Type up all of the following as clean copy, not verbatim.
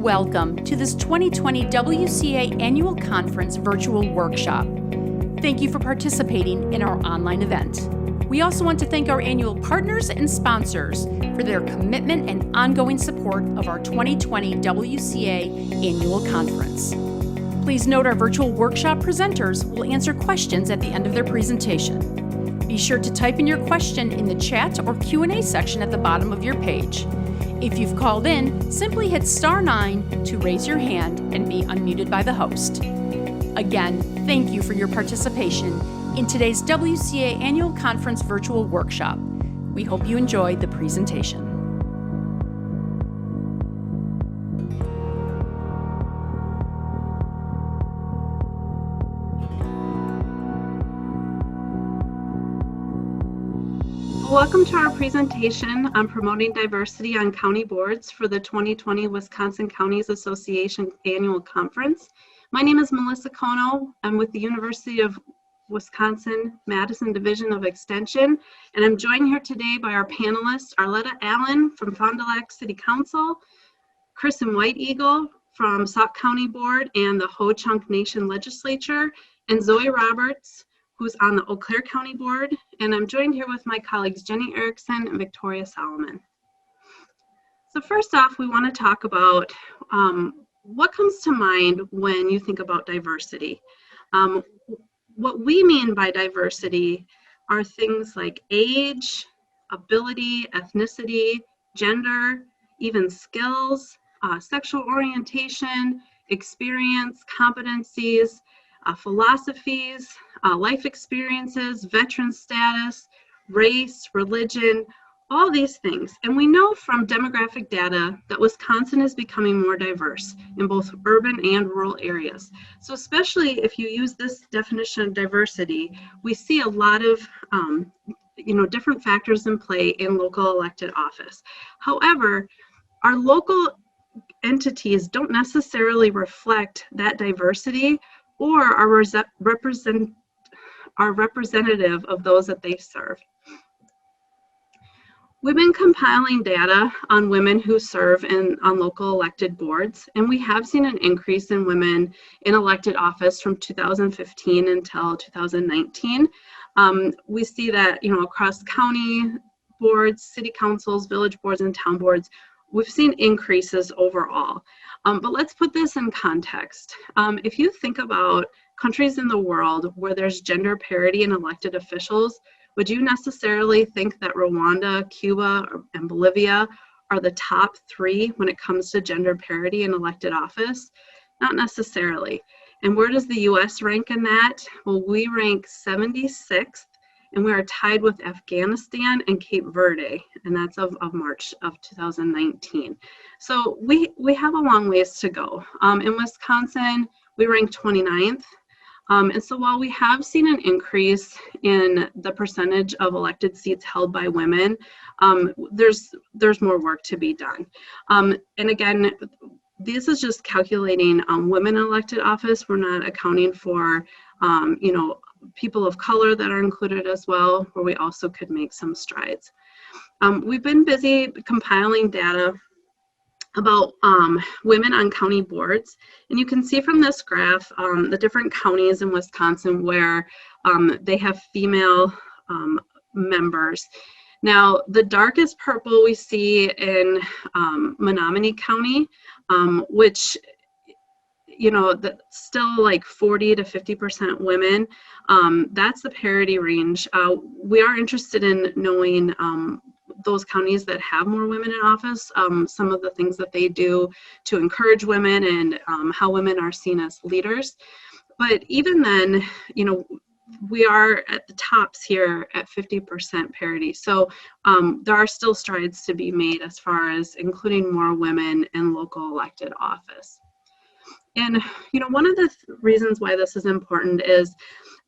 welcome to this 2020 WCA Annual Conference virtual workshop. Thank you for participating in our online event. We also want to thank our annual partners and sponsors for their commitment and ongoing support of our 2020 WCA Annual Conference. Please note our virtual workshop presenters will answer questions at the end of their presentation. Be sure to type in your question in the chat or Q&A section at the bottom of your page. If you've called in, simply hit *9 to raise your hand and be unmuted by the host. Again, thank you for your participation in today's WCA Annual Conference virtual workshop. We hope you enjoyed the presentation. Welcome to our presentation on promoting diversity on county boards for the 2020 Wisconsin Counties Association Annual Conference. My name is Melissa Kono. I'm with the University of Wisconsin Madison Division of Extension, and I'm joined here today by our panelists, Arletta Allen from Fond du Lac City Council, Kristin White Eagle from Sauk County Board and the Ho-Chunk Nation Legislature, and Zoe Roberts, who's on the Eau Claire County Board, and I'm joined here with my colleagues Jenny Erickson and Victoria Solomon. So first off, we want to talk about what comes to mind when you think about diversity. What we mean by diversity are things like age, ability, ethnicity, gender, even skills, sexual orientation, experience, competencies, philosophies, life experiences, veteran status, race, religion, all these things. And we know from demographic data that Wisconsin is becoming more diverse in both urban and rural areas. So especially if you use this definition of diversity, we see a lot of different factors in play in local elected office. However, our local entities don't necessarily reflect that diversity or are representative of those that they serve. We've been compiling data on women who serve on local elected boards, and we have seen an increase in women in elected office from 2015 until 2019. We see that, across county boards, city councils, village boards, and town boards, we've seen increases overall. But let's put this in context. If you think about countries in the world where there's gender parity in elected officials, would you necessarily think that Rwanda, Cuba, and Bolivia are the top 3 when it comes to gender parity in elected office? Not necessarily. And where does the US rank in that? Well, we rank 76th, and we are tied with Afghanistan and Cape Verde, and that's of March of 2019. So we have a long ways to go. In Wisconsin, we rank 29th. And so while we have seen an increase in the percentage of elected seats held by women, there's more work to be done. And again, this is just calculating women in elected office. We're not accounting for, people of color that are included as well, where we also could make some strides. We've been busy compiling data about women on county boards. And you can see from this graph the different counties in Wisconsin where they have female members. Now, the darkest purple we see in Menominee County, which, still like 40 to 50% women. That's the parity range. We are interested in knowing those counties that have more women in office, some of the things that they do to encourage women and how women are seen as leaders. But even then, we are at the tops here at 50% parity. So there are still strides to be made as far as including more women in local elected office. And, one of the reasons why this is important is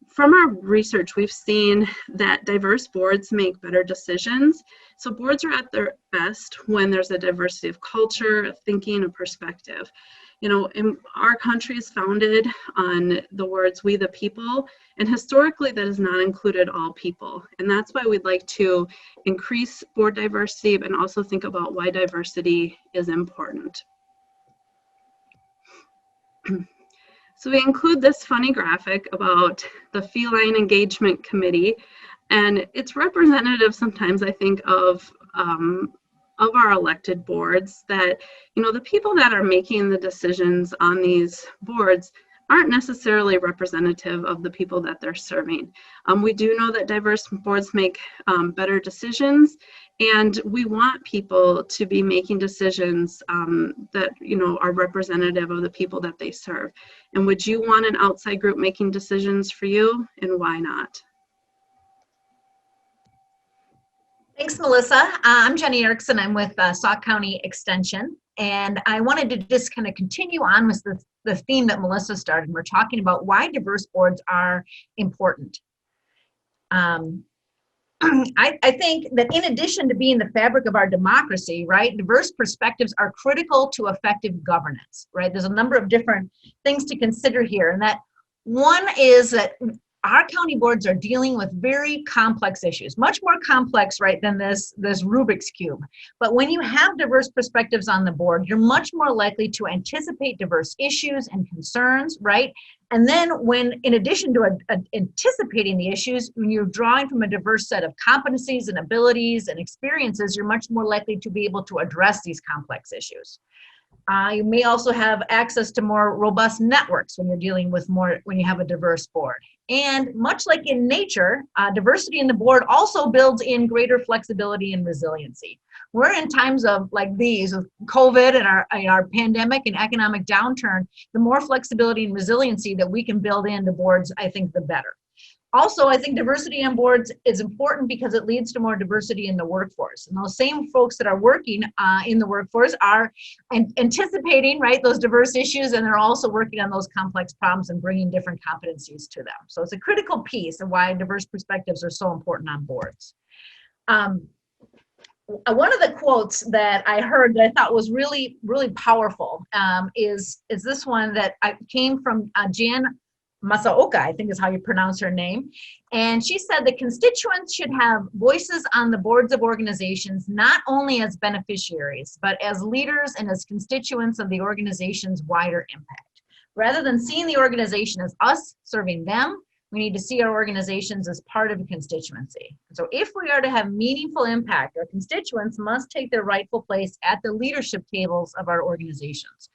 from our research, we've seen that diverse boards make better decisions. So boards are at their best when there's a diversity of culture, thinking, and perspective. And our country is founded on the words, we the people, and historically that has not included all people. And that's why we'd like to increase board diversity and also think about why diversity is important. So we include this funny graphic about the Feline Engagement Committee, and it's representative sometimes, I think, of our elected boards, that, you know, the people that are making the decisions on these boards aren't necessarily representative of the people that they're serving. We do know that diverse boards make better decisions, and we want people to be making decisions that, you know, are representative of the people that they serve. And would you want an outside group making decisions for you, and why not? Thanks, Melissa. I'm Jenny Erickson. I'm with Sauk County Extension, and I wanted to just kind of continue on with the theme that Melissa started. We're talking about why diverse boards are important. I think that in addition to being the fabric of our democracy, right, diverse perspectives are critical to effective governance, right? There's a number of different things to consider here, and that one is that our county boards are dealing with very complex issues, much more complex, right, than this Rubik's Cube. But when you have diverse perspectives on the board, you're much more likely to anticipate diverse issues and concerns, right? And then when, in addition to anticipating the issues, when you're drawing from a diverse set of competencies and abilities and experiences, you're much more likely to be able to address these complex issues. You may also have access to more robust networks when you're dealing with when you have a diverse board. And much like in nature, diversity in the board also builds in greater flexibility and resiliency. We're in times of like these, of COVID and our pandemic and economic downturn, the more flexibility and resiliency that we can build into boards, I think the better. Also, I think diversity on boards is important because it leads to more diversity in the workforce. And those same folks that are working in the workforce are anticipating, right, those diverse issues, and they're also working on those complex problems and bringing different competencies to them. So it's a critical piece of why diverse perspectives are so important on boards. One of the quotes that I heard that I thought was really, really powerful is this one that came from Jan Masaoka, I think is how you pronounce her name. And she said the constituents should have voices on the boards of organizations, not only as beneficiaries, but as leaders and as constituents of the organization's wider impact. Rather than seeing the organization as us serving them, we need to see our organizations as part of a constituency. So if we are to have meaningful impact, our constituents must take their rightful place at the leadership tables of our organizations.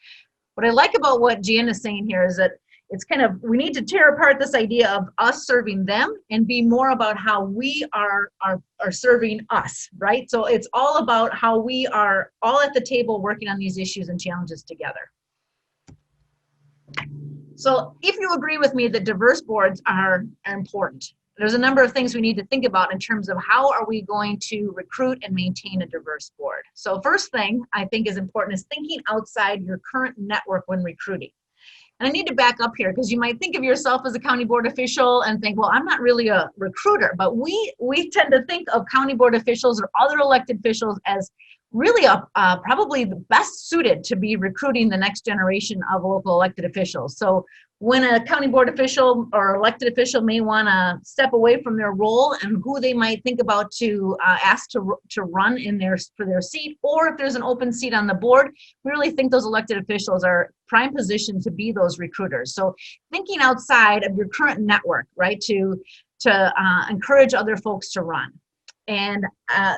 What I like about what Jan is saying here is that it's kind of, we need to tear apart this idea of us serving them and be more about how we are serving us, right? So it's all about how we are all at the table working on these issues and challenges together. So if you agree with me that diverse boards are important, there's a number of things we need to think about in terms of how are we going to recruit and maintain a diverse board. So first thing I think is important is thinking outside your current network when recruiting. And I need to back up here because you might think of yourself as a county board official and think, well, I'm not really a recruiter, but we tend to think of county board officials or other elected officials as really probably the best suited to be recruiting the next generation of local elected officials. So when a county board official or elected official may want to step away from their role and who they might think about to ask to run for their seat, or if there's an open seat on the board, we really think those elected officials are prime position to be those recruiters. So thinking outside of your current network, right, to encourage other folks to run. And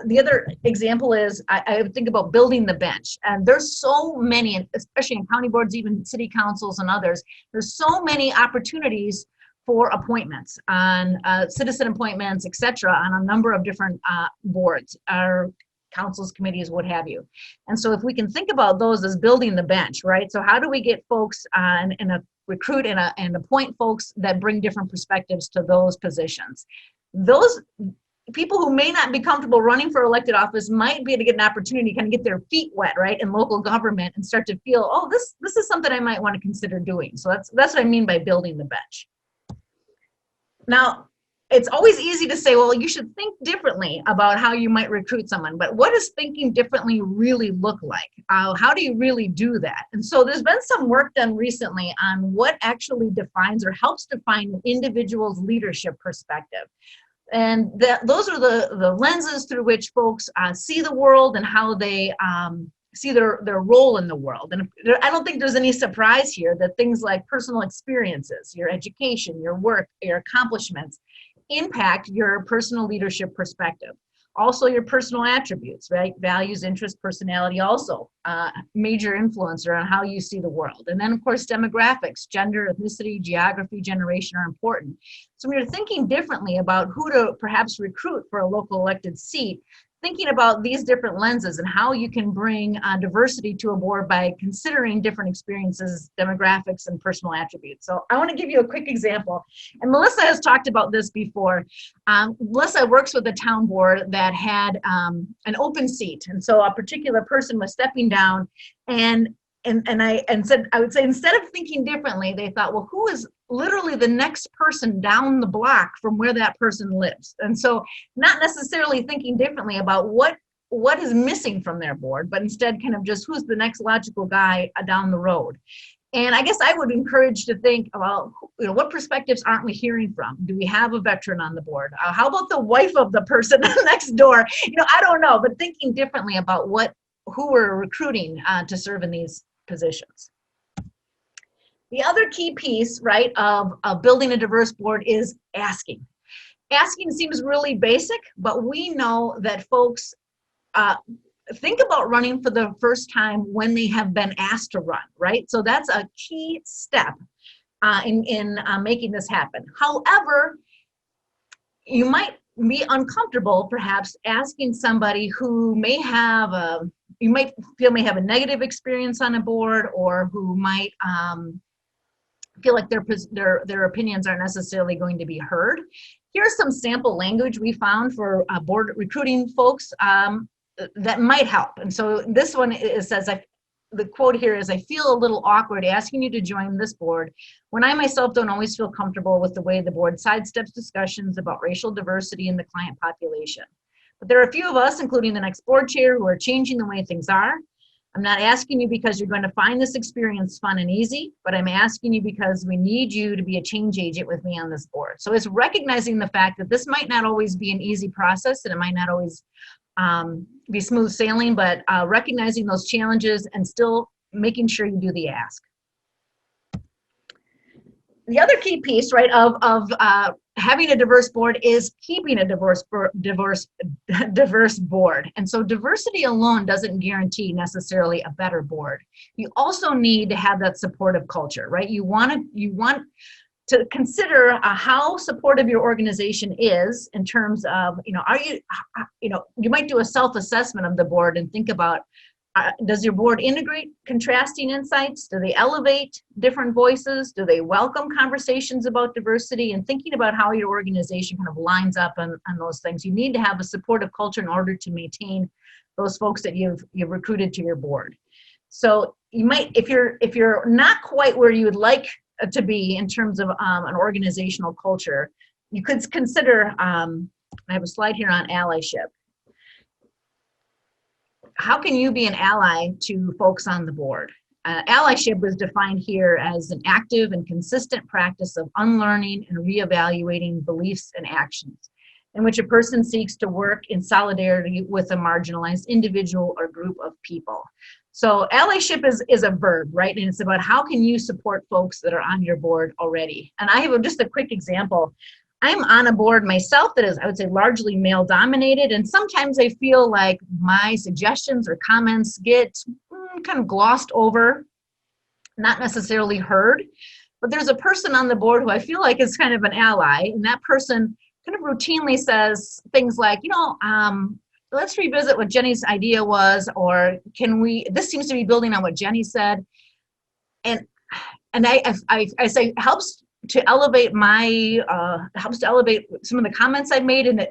the other example is I would think about building the bench. And there's so many, especially in county boards, even city councils and others, there's so many opportunities for appointments on citizen appointments, et cetera, on a number of different boards, or councils, committees, what have you. And so if we can think about those as building the bench, right? So how do we get folks and recruit and appoint folks that bring different perspectives to those positions? Those people who may not be comfortable running for elected office might be able to get an opportunity to kind of get their feet wet, right, in local government and start to feel, oh, this is something I might want to consider doing. So that's what I mean by building the bench. Now, it's always easy to say, well, you should think differently about how you might recruit someone, but what does thinking differently really look like? How do you really do that? And so there's been some work done recently on what actually defines or helps define an individual's leadership perspective. And those are the lenses through which folks see the world and how they see their role in the world. And I don't think there's any surprise here that things like personal experiences, your education, your work, your accomplishments impact your personal leadership perspective. Also your personal attributes, right? Values, interests, personality, also major influencer on how you see the world. And then of course, demographics, gender, ethnicity, geography, generation are important. So when you're thinking differently about who to perhaps recruit for a local elected seat, thinking about these different lenses and how you can bring diversity to a board by considering different experiences, demographics, and personal attributes. So I want to give you a quick example. And Melissa has talked about this before. Melissa works with a town board that had an open seat. And so a particular person was stepping down and said, I would say, instead of thinking differently, they thought, well, who is literally the next person down the block from where that person lives? And so not necessarily thinking differently about what is missing from their board, but instead kind of just who's the next logical guy down the road. And I guess I would encourage to think about, what perspectives aren't we hearing from? Do we have a veteran on the board? How about the wife of the person next door? I don't know, but thinking differently about who we're recruiting to serve in these positions. The other key piece, right, of building a diverse board is asking. Asking seems really basic, but we know that folks think about running for the first time when they have been asked to run, right? So that's a key step in making this happen. However, you might be uncomfortable perhaps asking somebody who may have may have a negative experience on a board, or who might feel like their opinions aren't necessarily going to be heard. Here's some sample language we found for board recruiting folks that might help. And so this one says, the quote here is, "I feel a little awkward asking you to join this board when I myself don't always feel comfortable with the way the board sidesteps discussions about racial diversity in the client population. But there are a few of us, including the next board chair, who are changing the way things are. I'm not asking you because you're going to find this experience fun and easy, but I'm asking you because we need you to be a change agent with me on this board." So it's recognizing the fact that this might not always be an easy process, and it might not always be smooth sailing, but recognizing those challenges and still making sure you do the ask. The other key piece, right, of having a diverse board is keeping a diverse board. And so diversity alone doesn't guarantee necessarily a better board. You also need to have that supportive culture, right? You want to consider how supportive your organization is in terms of, you might do a self-assessment of the board and think about, does your board integrate contrasting insights? Do they elevate different voices? Do they welcome conversations about diversity? And thinking about how your organization kind of lines up on those things. You need to have a supportive culture in order to maintain those folks that you've recruited to your board. So you might, if you're not quite where you would like to be in terms of an organizational culture, you could consider, I have a slide here on allyship. How can you be an ally to folks on the board? Allyship was defined here as an active and consistent practice of unlearning and reevaluating beliefs and actions, in which a person seeks to work in solidarity with a marginalized individual or group of people. So allyship is a verb, right? And it's about how can you support folks that are on your board already. And I have just a quick example. I'm on a board myself that is, I would say, largely male dominated. And sometimes I feel like my suggestions or comments get kind of glossed over, not necessarily heard. But there's a person on the board who I feel like is kind of an ally. And that person kind of routinely says things like, let's revisit what Jenny's idea was, or this seems to be building on what Jenny said. And I say helps to elevate some of the comments I made, and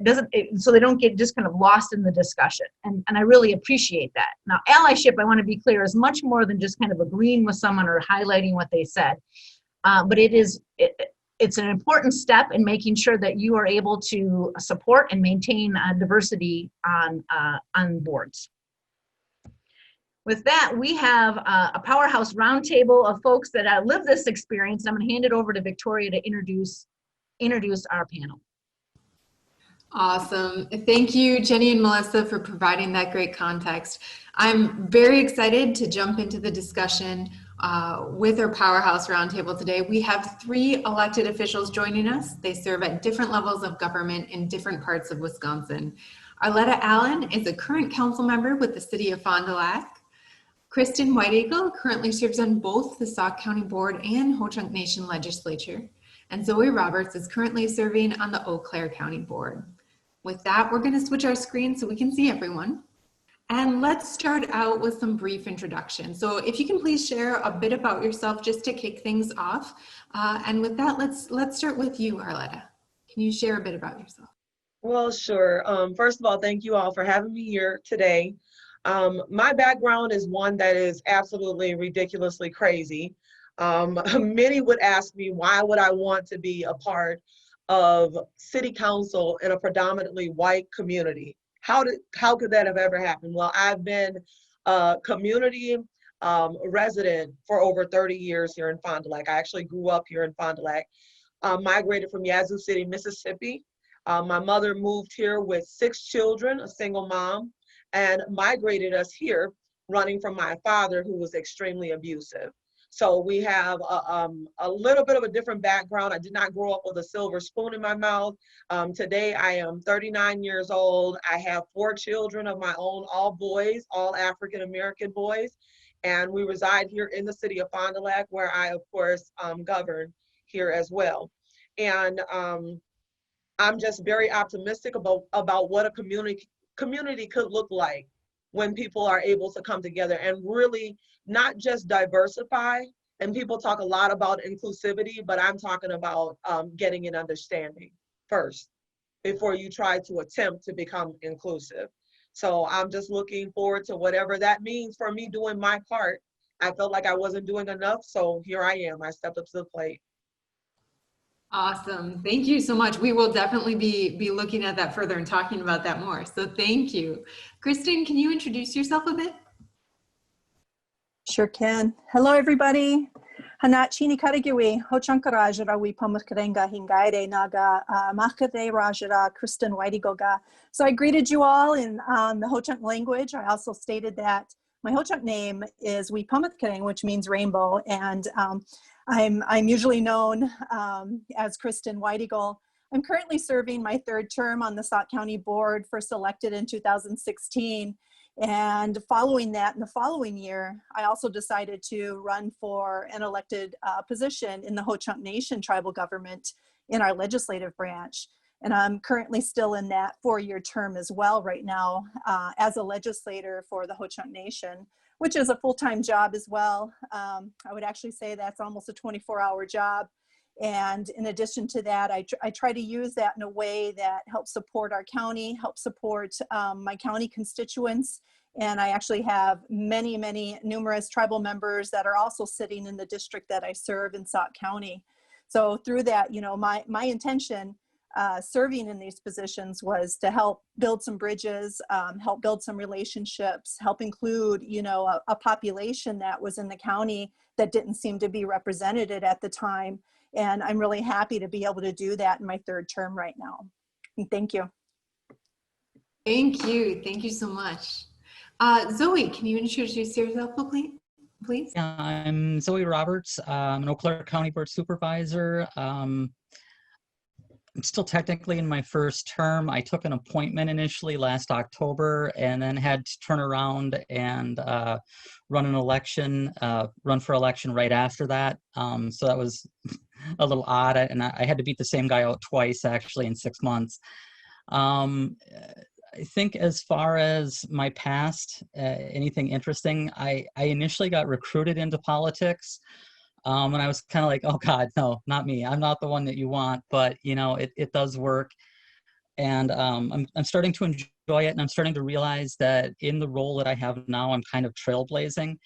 so they don't get just kind of lost in the discussion. And I really appreciate that. Now, allyship, I want to be clear, is much more than just kind of agreeing with someone or highlighting what they said. But it's an important step in making sure that you are able to support and maintain diversity on boards. With that, we have a Powerhouse Roundtable of folks that live this experience. I'm going to hand it over to Victoria to introduce our panel. Awesome. Thank you, Jenny and Melissa, for providing that great context. I'm very excited to jump into the discussion with our Powerhouse Roundtable today. We have 3 elected officials joining us. They serve at different levels of government in different parts of Wisconsin. Arletta Allen is a current council member with the City of Fond du Lac. Kristin White Eagle currently serves on both the Sauk County Board and Ho-Chunk Nation Legislature. And Zoe Roberts is currently serving on the Eau Claire County Board. With that, we're going to switch our screen so we can see everyone. And let's start out with some brief introduction. So if you can please share a bit about yourself just to kick things off. And with that, let's start with you, Arletta. Can you share a bit about yourself? Well, sure. First of all, thank you all for having me here today. My background is one that is absolutely ridiculously crazy. Many would ask me, why would I want to be a part of city council in a predominantly white community? How could that have ever happened? Well, I've been a community resident for over 30 years here in Fond du Lac. I actually grew up here in Fond du Lac, migrated from Yazoo City, Mississippi. My mother moved here with 6 children, a single mom, and migrated us here, running from my father, who was extremely abusive. So we have a little bit of a different background. I did not grow up with a silver spoon in my mouth. Today I am 39 years old. I have 4 children of my own, all boys, all African-American boys. And we reside here in the city of Fond du Lac, where I, of course, govern here as well. And I'm just very optimistic about what a community could look like when people are able to come together and really not just diversify. And people talk a lot about inclusivity, but I'm talking about getting an understanding first before you try to attempt to become inclusive. So I'm just looking forward to whatever that means for me doing my part. I felt like I wasn't doing enough, so here I am. I stepped up to the plate. Awesome. Thank you so much. We will definitely be looking at that further and talking about that more. So thank you. Kristin, can you introduce yourself a bit? Sure can. Hello, everybody. Hanat chini karagiwi, Ho-Chunk Rajara, we Pamakrenga Hingaire Naga, Makade Rajara, Kristin Whiteygoga. So I greeted you all in the Ho-Chunk language. I also stated that my Ho-Chunk name is Weepamakren, which means rainbow, and I'm usually known as Kristin White Eagle. I'm currently serving my 3rd term on the Sauk County Board, first elected in 2016. And following that, in the following year, I also decided to run for an elected position in the Ho-Chunk Nation tribal government in our legislative branch. And I'm currently still in that 4-year term as well right now as a legislator for the Ho-Chunk Nation, which is a full-time job as well. I would actually say that's almost a 24-hour job. And in addition to that, I try to use that in a way that helps support our county, helps support my county constituents. And I actually have numerous tribal members that are also sitting in the district that I serve in Sauk County. So through that, you know, my intention serving in these positions was to help build some bridges, help build some relationships, help include, you know, a population that was in the county that didn't seem to be represented at the time. And I'm really happy to be able to do that in my 3rd term right now. And thank you. Thank you. Thank you so much. Zoe, can you introduce yourself, please? Yeah, I'm Zoe Roberts. I'm an Eau Claire County Board Supervisor. I'm still technically in my 1st term. I took an appointment initially last October and then had to turn around and run for election right after that. So that was a little odd, and I had to beat the same guy out twice actually in 6 months. I think as far as my past, anything interesting, I initially got recruited into politics. And I was kind of like, oh God, no, not me. I'm not the one that you want, but you know, it does work. And I'm starting to enjoy it, and I'm starting to realize that in the role that I have now, I'm kind of trailblazing,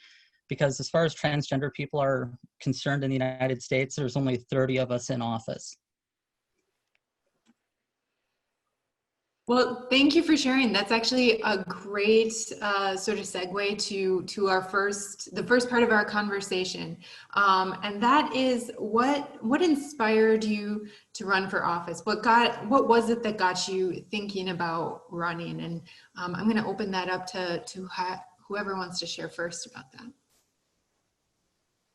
because as far as transgender people are concerned in the United States, there's only 30 of us in office. Well, thank you for sharing. That's actually a great sort of segue to the first part of our conversation, and that is what inspired you to run for office? What was it that got you thinking about running? And I'm going to open that up to whoever wants to share first about that.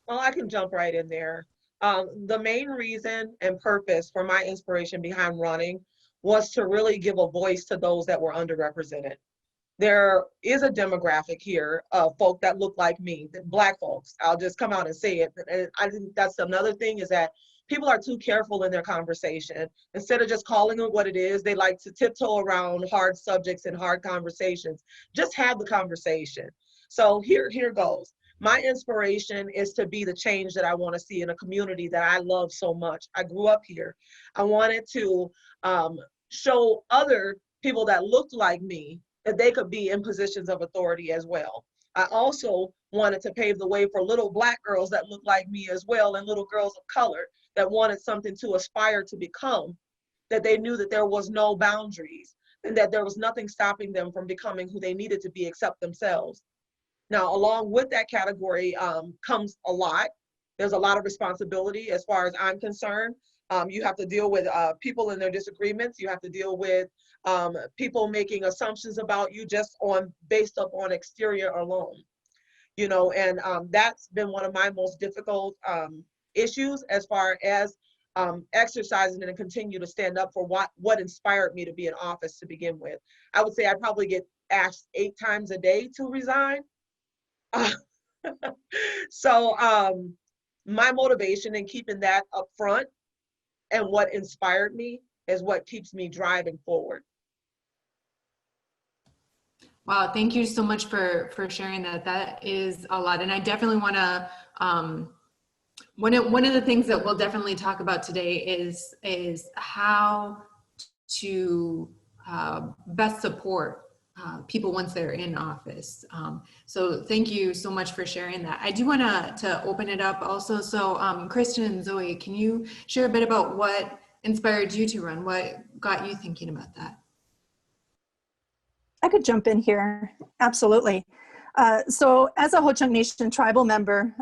Well, I can jump right in there. The main reason and purpose for my inspiration behind running was to really give a voice to those that were underrepresented. There is a demographic here of folk that look like me, Black folks. I'll just come out and say it. And I think that's another thing, is that people are too careful in their conversation. Instead of just calling it what it is, they like to tiptoe around hard subjects and hard conversations. Just have the conversation. So here goes. My inspiration is to be the change that I want to see in a community that I love so much. I grew up here. I wanted to show other people that looked like me that they could be in positions of authority as well. I also wanted to pave the way for little Black girls that look like me as well, and little girls of color that wanted something to aspire to become, that they knew that there was no boundaries and that there was nothing stopping them from becoming who they needed to be except themselves. Now, along with that category comes a lot. There's a lot of responsibility as far as I'm concerned. You have to deal with people and their disagreements. You have to deal with people making assumptions about you just based up on exterior alone. You know, and that's been one of my most difficult issues as far as exercising and continue to stand up for what inspired me to be in office to begin with. I would say I probably get asked 8 times a day to resign. So my motivation in keeping that up front and what inspired me is what keeps me driving forward. Wow, thank you so much for sharing that. That is a lot. And I definitely want to, one of the things that we'll definitely talk about today is how to best support people once they're in office. So thank you so much for sharing that. I do want to open it up also. So Kristin and Zoe, can you share a bit about what inspired you to run? What got you thinking about that? I could jump in here. Absolutely. So as a Ho-Chunk Nation tribal member,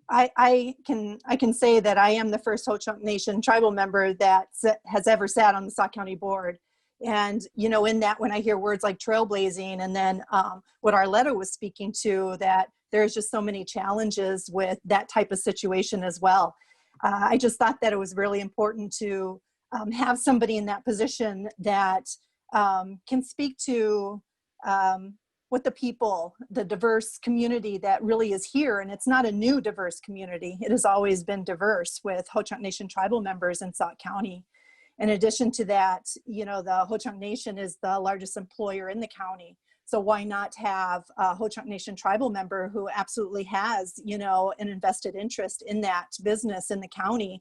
I can say that I am the first Ho-Chunk Nation tribal member that has ever sat on the Sauk County board. And, you know, in that, when I hear words like trailblazing, and then what Arletta was speaking to, that there's just so many challenges with that type of situation as well. I just thought that it was really important to have somebody in that position that can speak to what the people, the diverse community that really is here. And it's not a new diverse community. It has always been diverse with Ho-Chunk Nation tribal members in Sauk County. In addition to that, you know, the Ho-Chunk Nation is the largest employer in the county. So why not have a Ho-Chunk Nation tribal member who absolutely has, you know, an invested interest in that business in the county,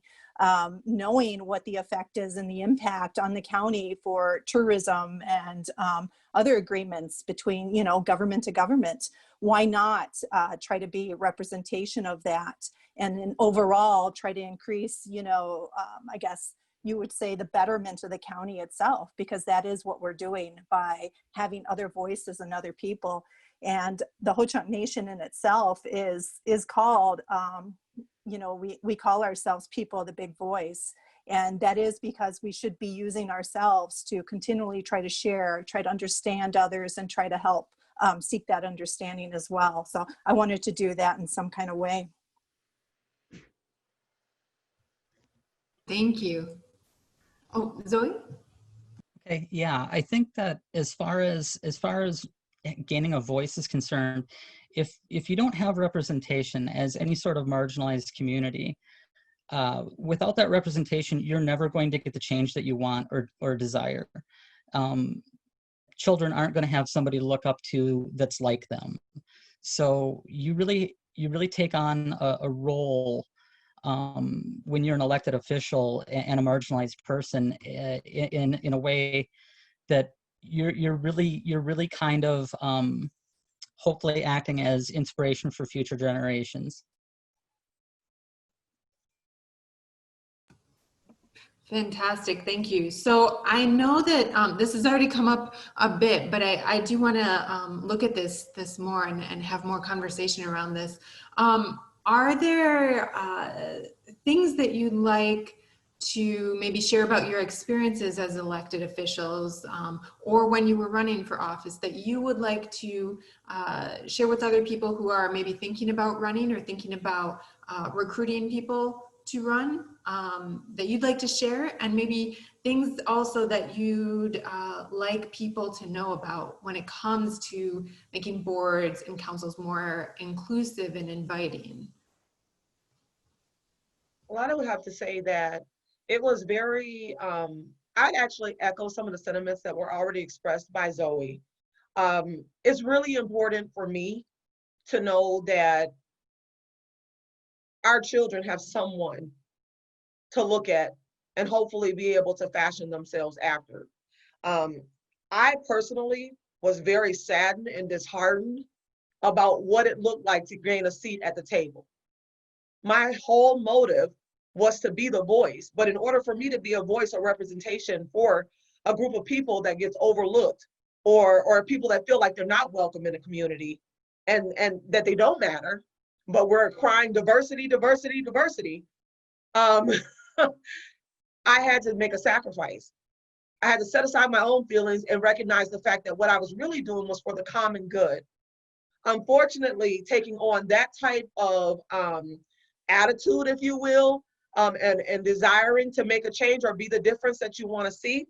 knowing what the effect is and the impact on the county for tourism and other agreements between, you know, government to government. Why not try to be a representation of that, and then overall try to increase, you know, I guess you would say the betterment of the county itself, because that is what we're doing by having other voices and other people. And the Ho-Chunk Nation in itself is called, you know, we call ourselves people of the big voice. And that is because we should be using ourselves to continually try to share, try to understand others, and try to help seek that understanding as well. So I wanted to do that in some kind of way. Thank you. Oh, Zoe? Okay, yeah, I think that as far as gaining a voice is concerned, if you don't have representation as any sort of marginalized community, without that representation, you're never going to get the change that you want or desire. Children aren't going to have somebody to look up to that's like them. So you really take on a role when you're an elected official and a marginalized person in a way that you're really kind of hopefully acting as inspiration for future generations. Fantastic, thank you. So I know that this has already come up a bit, but I do want to look at this more and have more conversation around this. Are there things that you'd like to maybe share about your experiences as elected officials or when you were running for office that you would like to share with other people who are maybe thinking about running or thinking about recruiting people to run that you'd like to share, and maybe things also that you'd like people to know about when it comes to making boards and councils more inclusive and inviting? Well, I would have to say that it was very, I'd actually echo some of the sentiments that were already expressed by Zoe. It's really important for me to know that our children have someone to look at and hopefully be able to fashion themselves after. I personally was very saddened and disheartened about what it looked like to gain a seat at the table. My whole motive was to be the voice, but in order for me to be a voice or representation for a group of people that gets overlooked or people that feel like they're not welcome in a community and that they don't matter, but we're crying diversity, diversity, diversity, I had to make a sacrifice. I had to set aside my own feelings and recognize the fact that what I was really doing was for the common good. Unfortunately, taking on that type of attitude, if you will, and desiring to make a change or be the difference that you want to see,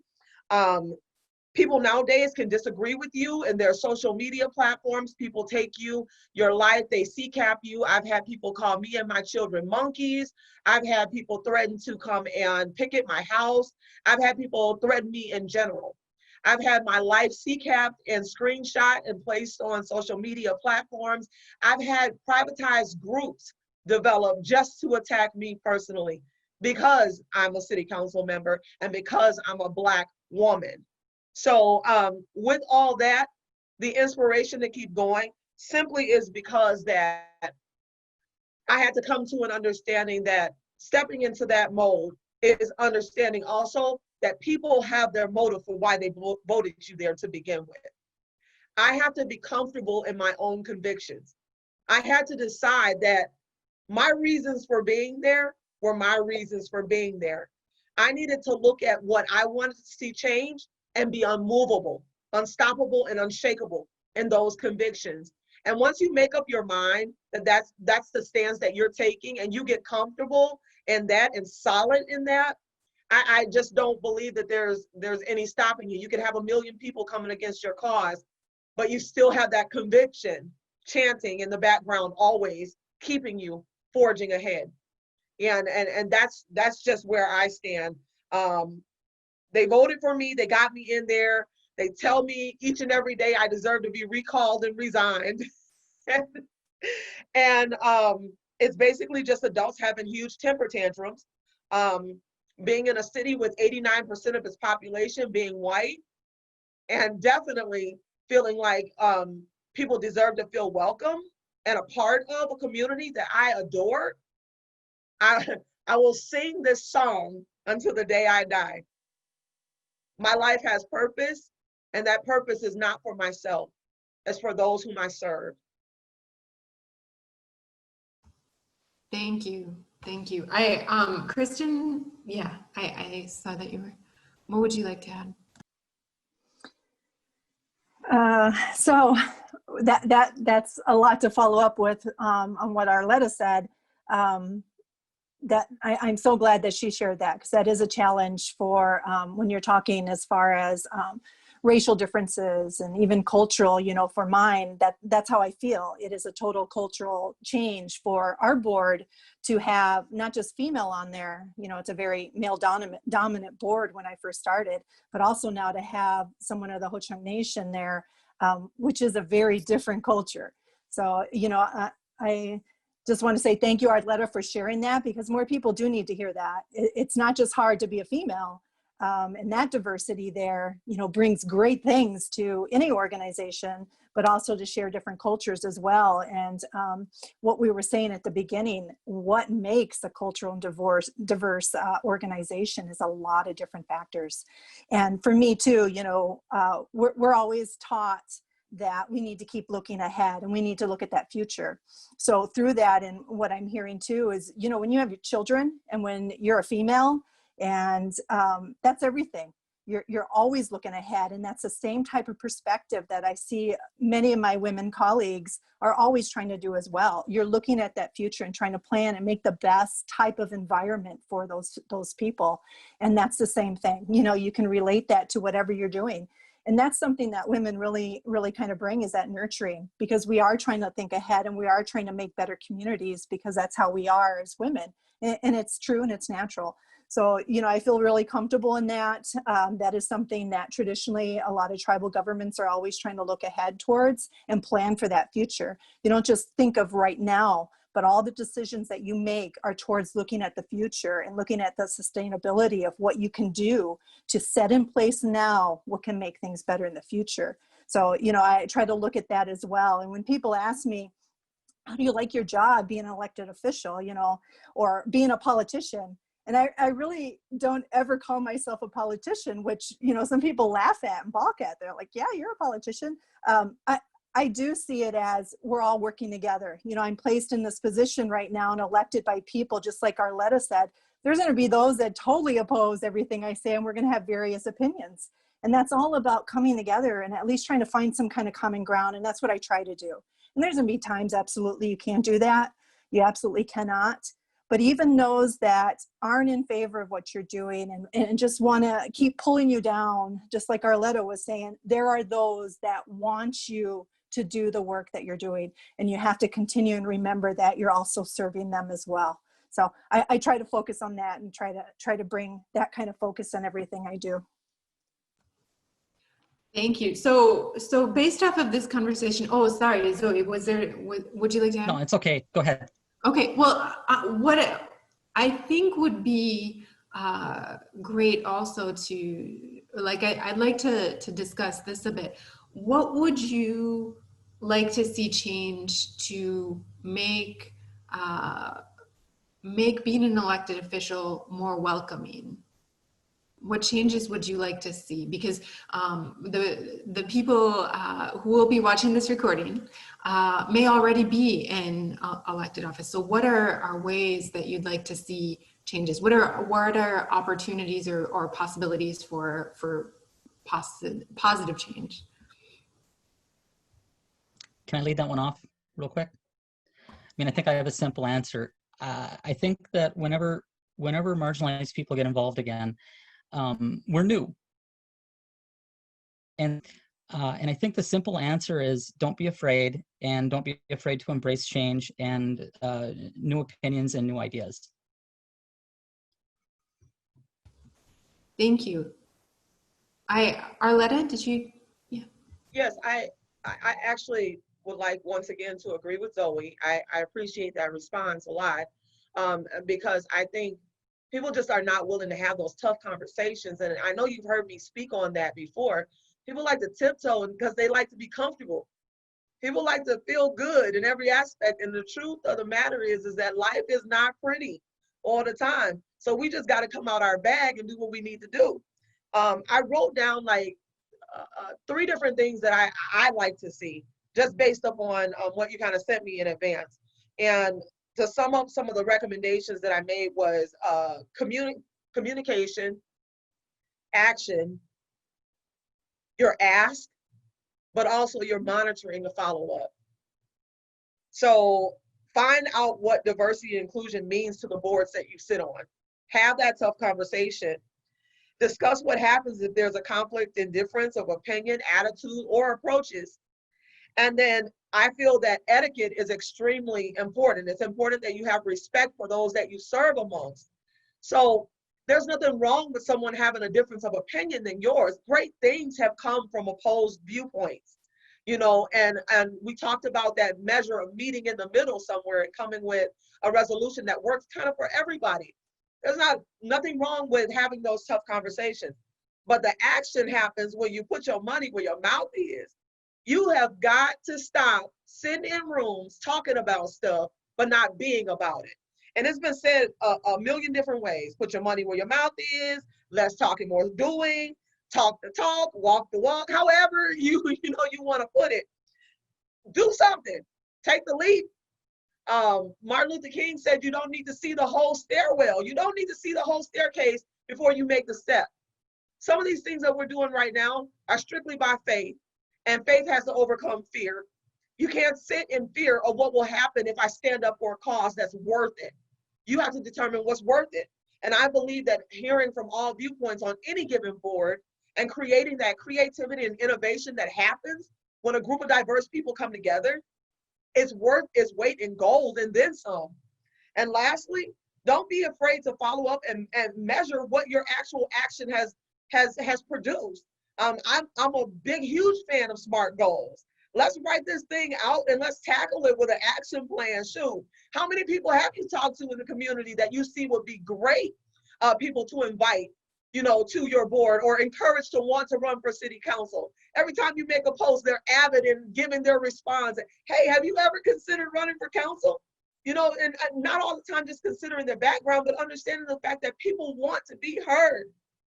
people nowadays can disagree with you in their social media platforms. People take your life, they CCAP you. I've had people call me and my children monkeys. I've had people threaten to come and picket my house. I've had people threaten me in general. I've had my life CCAP'd and screenshot and placed on social media platforms. I've had privatized groups develop just to attack me personally because I'm a city council member and because I'm a Black woman. So with all that, the inspiration to keep going simply is because that I had to come to an understanding that stepping into that mold is understanding also that people have their motive for why they voted you there to begin with. I have to be comfortable in my own convictions. I had to decide that my reasons for being there were my reasons for being there. I needed to look at what I wanted to see change and be unmovable, unstoppable, and unshakable in those convictions. And once you make up your mind that that's the stance that you're taking and you get comfortable in that and solid in that, I just don't believe that there's any stopping you. You could have 1 million people coming against your cause, but you still have that conviction chanting in the background, always keeping you forging ahead. And that's just where I stand. They voted for me, they got me in there. They tell me each and every day I deserve to be recalled and resigned. And it's basically just adults having huge temper tantrums. Being in a city with 89% of its population being white, and definitely feeling like people deserve to feel welcome and a part of a community that I adore. I will sing this song until the day I die. My life has purpose, and that purpose is not for myself. It's for those whom I serve. Thank you. Thank you. Kristin, yeah, I saw that you were, what would you like to add? So that's a lot to follow up with on what Arletta said. That I'm so glad that she shared that, because that is a challenge for when you're talking as far as racial differences and even cultural, for mine, that's how I feel. It is a total cultural change for our board to have not just female on there, it's a very male dominant board when I first started, but also now to have someone of the Ho-Chunk Nation there, which is a very different culture. So, I just want to say thank you, Arletta, for sharing that, because more people do need to hear that. It's not just hard to be a female. and that diversity there, you know, brings great things to any organization, but also to share different cultures as well. And what we were saying at the beginning, what makes a cultural and diverse organization is a lot of different factors. And for me too, you know, we're always taught that we need to keep looking ahead and we need to look at that future. So through that, and what I'm hearing too is, you know, when you have your children and when you're a female, and that's everything. You're always looking ahead, and that's the same type of perspective that I see many of my women colleagues are always trying to do as well. You're looking at that future and trying to plan and make the best type of environment for those people. And that's the same thing. You know, you can relate that to whatever you're doing. And that's something that women really, really kind of bring, is that nurturing, because we are trying to think ahead and we are trying to make better communities, because that's how we are as women. And it's true and it's natural. So, you know, I feel really comfortable in that. That is something that traditionally a lot of tribal governments are always trying to look ahead towards and plan for that future. You don't just think of right now, but all the decisions that you make are towards looking at the future and looking at the sustainability of what you can do to set in place now what can make things better in the future. So, you know, I try to look at that as well. And when people ask me, how do you like your job being an elected official, you know, or being a politician? And I really don't ever call myself a politician, which, you know, some people laugh at and balk at. They're like, yeah, you're a politician. I do see it as we're all working together. You know, I'm placed in this position right now and elected by people, just like Arletta said. There's going to be those that totally oppose everything I say, and we're going to have various opinions. And that's all about coming together and at least trying to find some kind of common ground. And that's what I try to do. And there's going to be times, absolutely, you can't do that. You absolutely cannot. But even those that aren't in favor of what you're doing and just want to keep pulling you down, just like Arletta was saying, there are those that want you to do the work that you're doing. And you have to continue and remember that you're also serving them as well. So I try to focus on that and try to bring that kind of focus on everything I do. Thank you. So based off of this conversation, oh, sorry, Zoe, would you like to add? No, it's okay. Go ahead. Okay, well, what I think would be great also to, like, I'd like to discuss this a bit. What would you like to see change to make being an elected official more welcoming? What changes would you like to see? Because the people who will be watching this recording may already be in elected office. So what are ways that you'd like to see changes? What are opportunities or possibilities for positive change? Can I lead that one off real quick? I mean, I think I have a simple answer. I think that whenever marginalized people get involved again, we're new. And I think the simple answer is don't be afraid, and don't be afraid to embrace change and new opinions and new ideas. Thank you. Arletta, did you? Yeah. Yes, I actually would like once again to agree with Zoe. I appreciate that response a lot, because I think people just are not willing to have those tough conversations. And I know you've heard me speak on that before. People like to tiptoe because they like to be comfortable. People like to feel good in every aspect. And the truth of the matter is that life is not pretty all the time. So we just got to come out our bag and do what we need to do. I wrote down like 3 different things that I like to see, just based upon what you kind of sent me in advance. And to sum up some of the recommendations that I made was communication, action, your ask, but also your monitoring to follow up. So find out what diversity and inclusion means to the boards that you sit on. Have that tough conversation. Discuss what happens if there's a conflict in difference of opinion, attitude, or approaches. And then I feel that etiquette is extremely important. It's important that you have respect for those that you serve amongst. So there's nothing wrong with someone having a difference of opinion than yours. Great things have come from opposed viewpoints, you know, and we talked about that measure of meeting in the middle somewhere and coming with a resolution that works kind of for everybody. There's nothing wrong with having those tough conversations, but the action happens when you put your money where your mouth is. You have got to stop sitting in rooms talking about stuff, but not being about it. And it's been said a million different ways. Put your money where your mouth is, less talking, more doing, talk the talk, walk the walk, however you want to put it. Do something, take the leap. Martin Luther King said you don't need to see the whole stairwell. You don't need to see the whole staircase before you make the step. Some of these things that we're doing right now are strictly by faith, and faith has to overcome fear. You can't sit in fear of what will happen if I stand up for a cause that's worth it. You have to determine what's worth it. And I believe that hearing from all viewpoints on any given board and creating that creativity and innovation that happens when a group of diverse people come together, it's worth its weight in gold and then some. And lastly, don't be afraid to follow up and measure what your actual action has produced. I'm a big, huge fan of SMART goals. Let's write this thing out and let's tackle it with an action plan. Shoot, how many people have you talked to in the community that you see would be great people to invite, to your board or encourage to want to run for city council? Every time you make a post, they're avid in giving their response. Hey, have you ever considered running for council? And not all the time just considering their background, but understanding the fact that people want to be heard.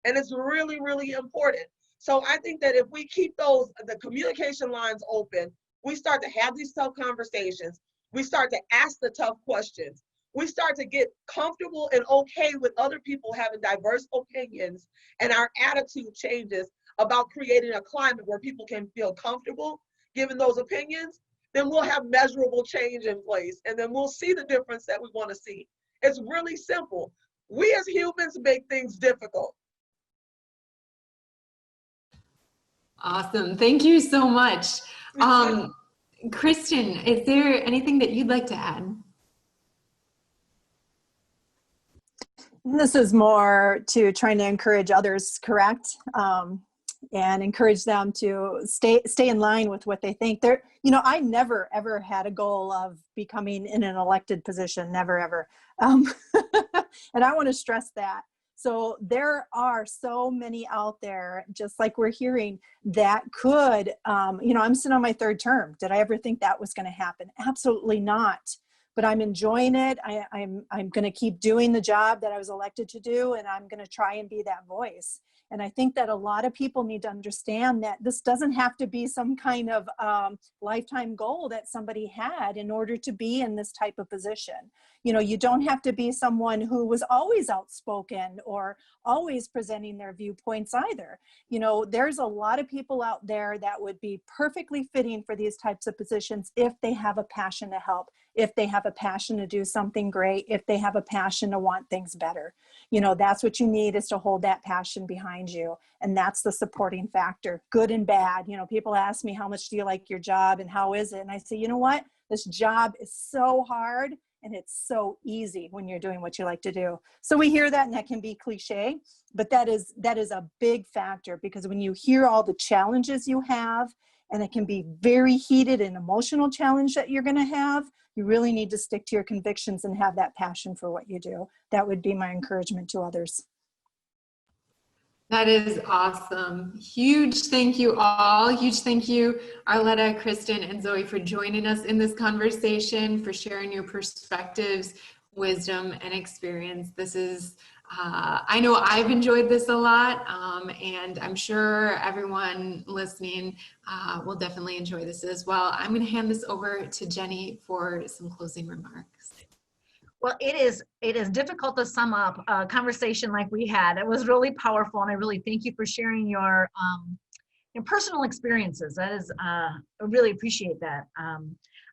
And it's really, really important. So I think that if we keep the communication lines open, we start to have these tough conversations, we start to ask the tough questions, we start to get comfortable and okay with other people having diverse opinions, and our attitude changes about creating a climate where people can feel comfortable giving those opinions, then we'll have measurable change in place, and then we'll see the difference that we want to see. It's really simple. We as humans make things difficult. Awesome. Thank you so much. Kristin, is there anything that you'd like to add? This is more to trying to encourage others, correct? And encourage them to stay in line with what they think. I never ever had a goal of becoming in an elected position, never ever. And I want to stress that. So there are so many out there, just like we're hearing, that could, I'm sitting on my third term. Did I ever think that was going to happen? Absolutely not. But I'm enjoying it. I'm going to keep doing the job that I was elected to do, and I'm going to try and be that voice. And I think that a lot of people need to understand that this doesn't have to be some kind of lifetime goal that somebody had in order to be in this type of position. You don't have to be someone who was always outspoken or always presenting their viewpoints either. There's a lot of people out there that would be perfectly fitting for these types of positions if they have a passion to help, if they have a passion to do something great, if they have a passion to want things better. That's what you need, is to hold that passion behind you. And that's the supporting factor, good and bad. People ask me, how much do you like your job and how is it? And I say, you know what? This job is so hard and it's so easy when you're doing what you like to do. So we hear that, and that can be cliche, but that is a big factor, because when you hear all the challenges you have, and it can be very heated and emotional challenge that you're going to have, you really need to stick to your convictions and have that passion for what you do. That would be my encouragement to others. That is awesome. Huge thank you all. Huge thank you, Arletta, Kristin, and Zoe, for joining us in this conversation, for sharing your perspectives, wisdom, and experience. This is, I know I've enjoyed this a lot, and I'm sure everyone listening will definitely enjoy this as well. I'm going to hand this over to Jenny for some closing remarks. Well, it is difficult to sum up a conversation like we had. It was really powerful, and I really thank you for sharing your personal experiences. That is, I really appreciate that.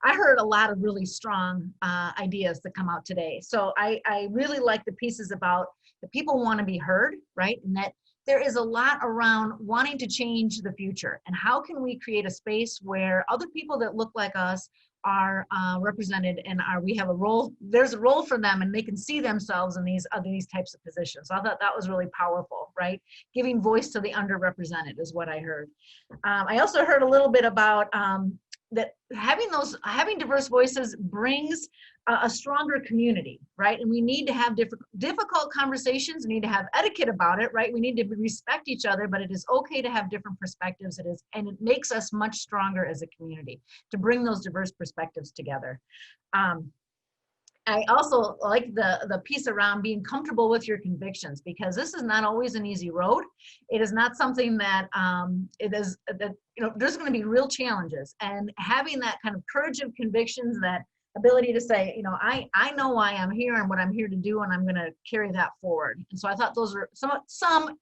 I heard a lot of really strong ideas that come out today. So I really like the pieces about the people want to be heard, right? And that there is a lot around wanting to change the future, and how can we create a space where other people that look like us are represented, and we have a role, there's a role for them, and they can see themselves in these types of positions. So I thought that was really powerful, right? Giving voice to the underrepresented is what I heard. I also heard a little bit about that having diverse voices brings a stronger community, right? And we need to have difficult conversations. We need to have etiquette about it, right? We need to respect each other, but it is okay to have different perspectives. And it makes us much stronger as a community to bring those diverse perspectives together. I also like the piece around being comfortable with your convictions, because this is not always an easy road. It is not something that there's going to be real challenges, and having that kind of courage of convictions, that ability to say, I know why I'm here and what I'm here to do, and I'm going to carry that forward. And so I thought those are some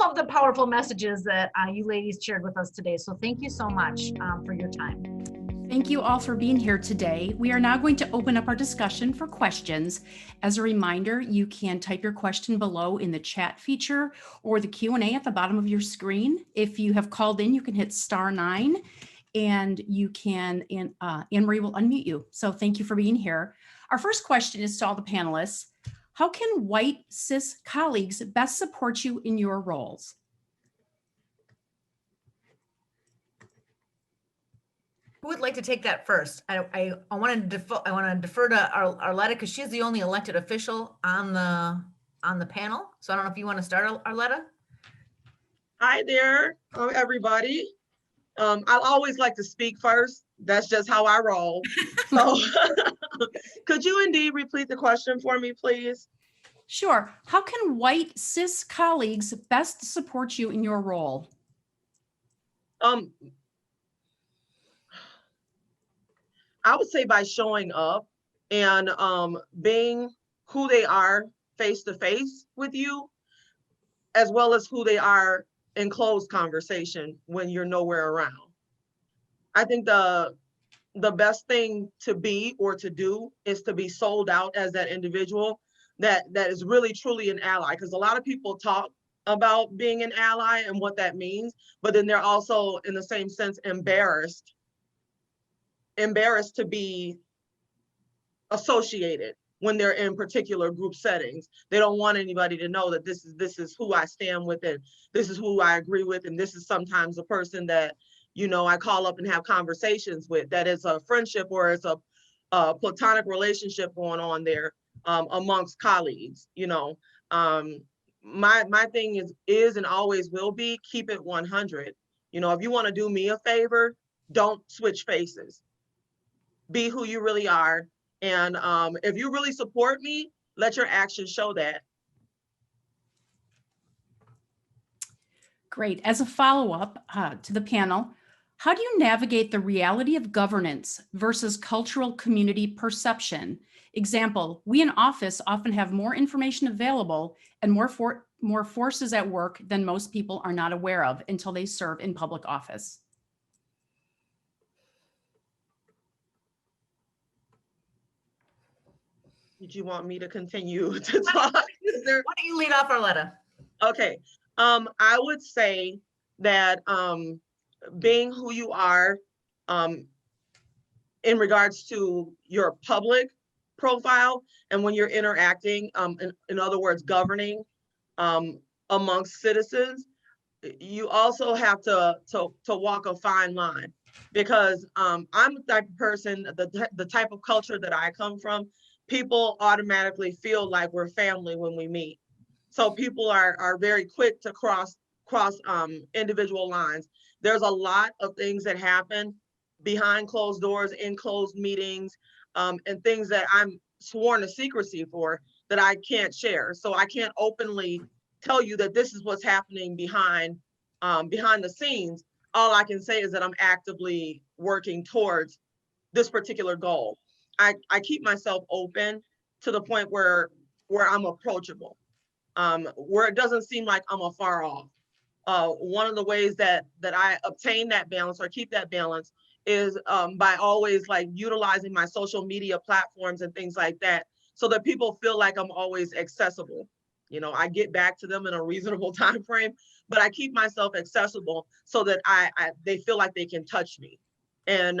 of the powerful messages that you ladies shared with us today. So thank you so much for your time. Thank you all for being here today. We are now going to open up our discussion for questions. As a reminder, you can type your question below in the chat feature or the Q&A at the bottom of your screen. If you have called in, you can hit *9 and you can, Anne-Marie will unmute you. So thank you for being here. Our first question is to all the panelists. How can white cis colleagues best support you in your roles? Who would like to take that first? I want to defer to Arletta, because she's the only elected official on the panel. So I don't know if you want to start, Arletta. Hi there, everybody. I always like to speak first. That's just how I roll. So could you indeed repeat the question for me, please? Sure. How can white cis colleagues best support you in your role? I would say by showing up and being who they are face to face with you, as well as who they are in closed conversation when you're nowhere around. I think the best thing to be or to do is to be sold out as that individual that is really truly an ally, because a lot of people talk about being an ally and what that means, but then they're also in the same sense embarrassed to be associated when they're in particular group settings. They don't want anybody to know that this is who I stand with, and this is who I agree with, and this is sometimes a person that I call up and have conversations with, that is a friendship or it's a platonic relationship going on there amongst colleagues. My thing is and always will be, keep it 100. If you want to do me a favor, don't switch faces. Be who you really are. And if you really support me, let your actions show that. Great. As a follow-up to the panel, how do you navigate the reality of governance versus cultural community perception? Example, we in office often have more information available and more forces at work than most people are not aware of until they serve in public office. Did you want me to continue to talk? Why don't you lead off, Arletta? Okay. I would say that being who you are in regards to your public profile, and when you're interacting, in other words, governing amongst citizens, you also have to walk a fine line, because I'm the type of person, the type of culture that I come from, people automatically feel like we're family when we meet. So people are very quick to cross individual lines. There's a lot of things that happen behind closed doors, in closed meetings, and things that I'm sworn to secrecy for that I can't share. So I can't openly tell you that this is what's happening behind the scenes. All I can say is that I'm actively working towards this particular goal. I keep myself open to the point where I'm approachable, where it doesn't seem like I'm afar off. One of the ways that I obtain that balance or keep that balance is by always utilizing my social media platforms and things like that, so that people feel like I'm always accessible. I get back to them in a reasonable time frame, but I keep myself accessible so that they feel like they can touch me. And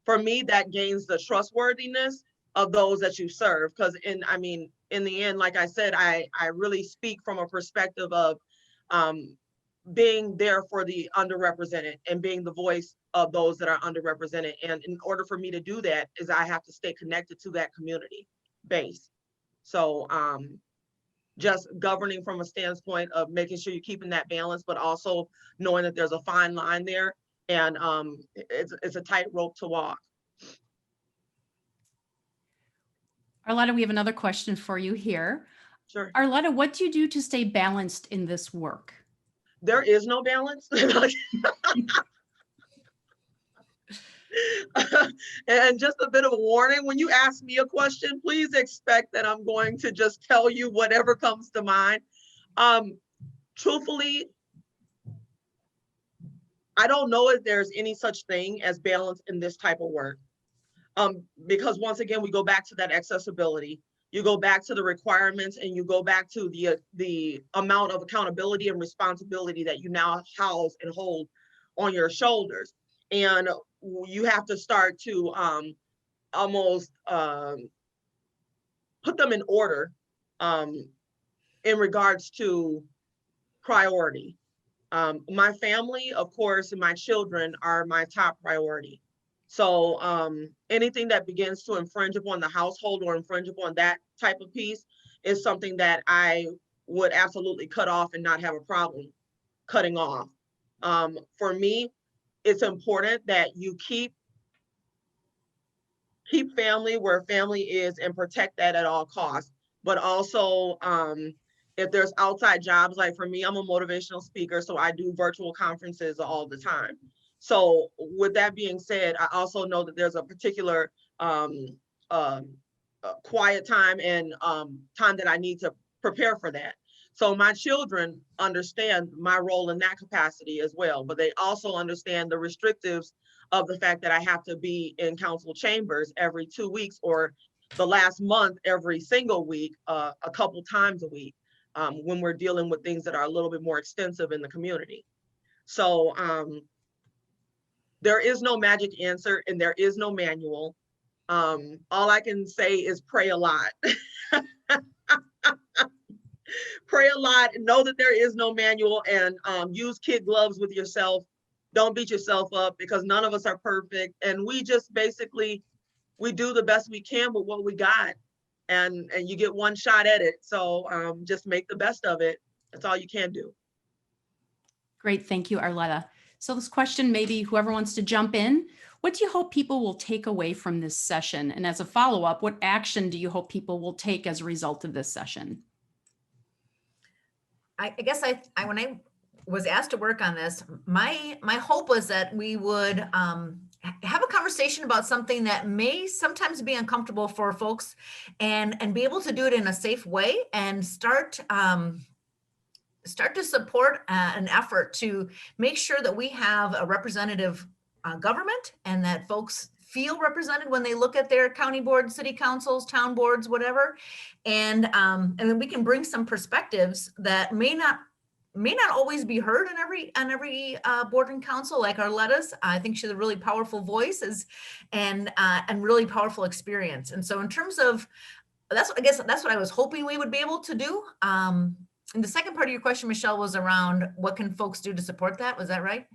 for me, that gains the trustworthiness of those that you serve. Because in the end, like I said, I really speak from a perspective of being there for the underrepresented and being the voice of those that are underrepresented. And in order for me to do that is I have to stay connected to that community base. So just governing from a standpoint of making sure you're keeping that balance, but also knowing that there's a fine line there, and it's a tightrope to walk. Arletta, we have another question for you here. Sure. Arletta, what do you do to stay balanced in this work? There is no balance. And just a bit of a warning, when you ask me a question, please expect that I'm going to just tell you whatever comes to mind. Truthfully, I don't know if there's any such thing as balance in this type of work. Because once again, we go back to that accessibility. You go back to the requirements, and you go back to the amount of accountability and responsibility that you now house and hold on your shoulders. And you have to start to almost put them in order in regards to priority. My family, of course, and my children are my top priority. So anything that begins to infringe upon the household or infringe upon that type of piece is something that I would absolutely cut off and not have a problem cutting off. For me, it's important that you keep family where family is and protect that at all costs. But also, if there's outside jobs, like for me, I'm a motivational speaker, so I do virtual conferences all the time. So with that being said, I also know that there's a particular quiet time and time that I need to prepare for that. So my children understand my role in that capacity as well, but they also understand the restrictives of the fact that I have to be in council chambers every 2 weeks, or the last month, every single week, a couple times a week, when we're dealing with things that are a little bit more extensive in the community. So there is no magic answer and there is no manual. All I can say is pray a lot. Pray a lot, know that there is no manual, and use kid gloves with yourself. Don't beat yourself up, because none of us are perfect. And we just basically, we do the best we can with what we got. And you get one shot at it. So just make the best of it. That's all you can do. Great, thank you, Arletta. So this question, maybe whoever wants to jump in, what do you hope people will take away from this session? And as a follow-up, what action do you hope people will take as a result of this session? I guess when I was asked to work on this, my hope was that we would have a conversation about something that may sometimes be uncomfortable for folks, and be able to do it in a safe way, and start to support an effort to make sure that we have a representative government, and that folks feel represented when they look at their county boards, city councils, town boards, whatever. And then we can bring some perspectives that may not always be heard on every board and council, like Arletta's. I think she's a really powerful voice and really powerful experience. And so in terms of, that's what I was hoping we would be able to do. And the second part of your question, Michelle, was around what can folks do to support that? Was that right?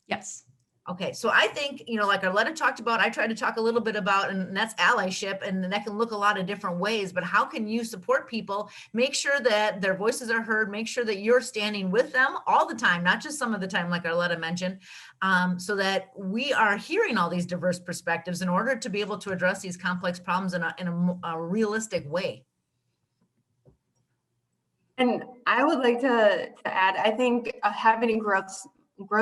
Yes. Okay, so I think, like Arletta talked about, I tried to talk a little bit about, and that's allyship, and that can look a lot of different ways, but how can you support people, make sure that their voices are heard, make sure that you're standing with them all the time, not just some of the time, like Arletta mentioned, so that we are hearing all these diverse perspectives in order to be able to address these complex problems in a realistic way. And I would like to add, I think having a growth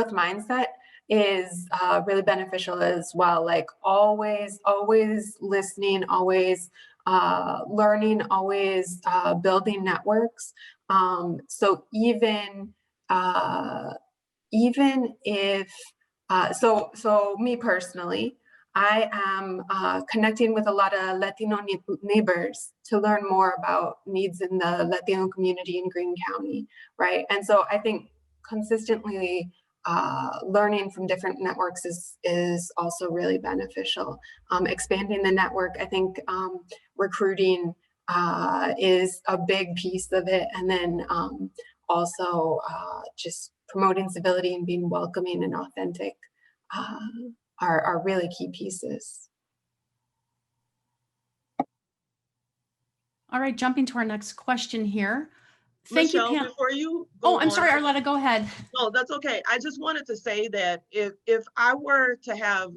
mindset is really beneficial as well. Like always listening, always learning, always building networks. So even if, so me personally, I am connecting with a lot of Latino neighbors to learn more about needs in the Latino community in Greene County, right? And so I think consistently learning from different networks is also really beneficial. Expanding the network, I think recruiting is a big piece of it. And then also just promoting civility and being welcoming and authentic are really key pieces. All right, jumping to our next question here. Thank Michelle, you, Pam. before you go Oh, I'm on, sorry, Arletta, go ahead. No, that's okay. I just wanted to say that if I were to have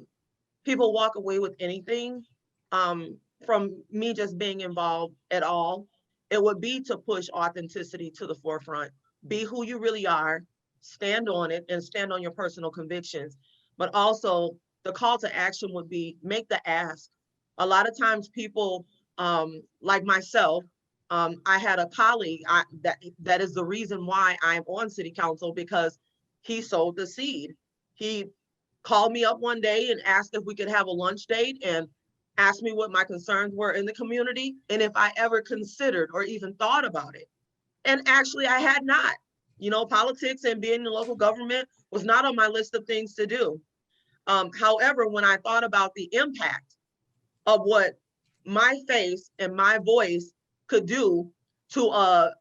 people walk away with anything from me just being involved at all, it would be to push authenticity to the forefront. Be who you really are, stand on it, and stand on your personal convictions. But also, the call to action would be make the ask. A lot of times people, like myself, I had a colleague that is the reason why I'm on city council, because he sowed the seed. He called me up one day and asked if we could have a lunch date and asked me what my concerns were in the community and if I ever considered or even thought about it. And actually I had not. You know, politics and being in local government was not on my list of things to do. However, when I thought about the impact of what my face and my voice could do to a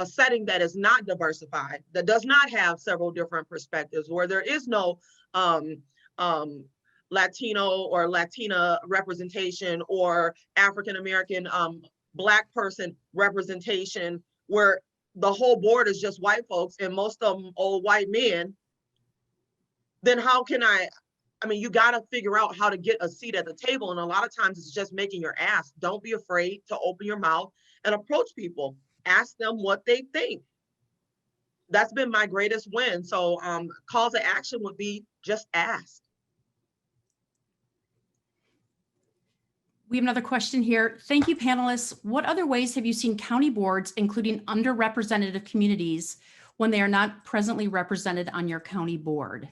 setting that is not diversified, that does not have several different perspectives, where there is no Latino or Latina representation or African American Black person representation, where the whole board is just white folks and most of them old white men, then how can I mean, you got to figure out how to get a seat at the table. And a lot of times it's just making your ask. Don't be afraid to open your mouth and approach people. Ask them what they think. That's been my greatest win. So call to action would be just ask. We have another question here. Thank you, panelists. What other ways have you seen county boards, including underrepresented communities, when they are not presently represented on your county board?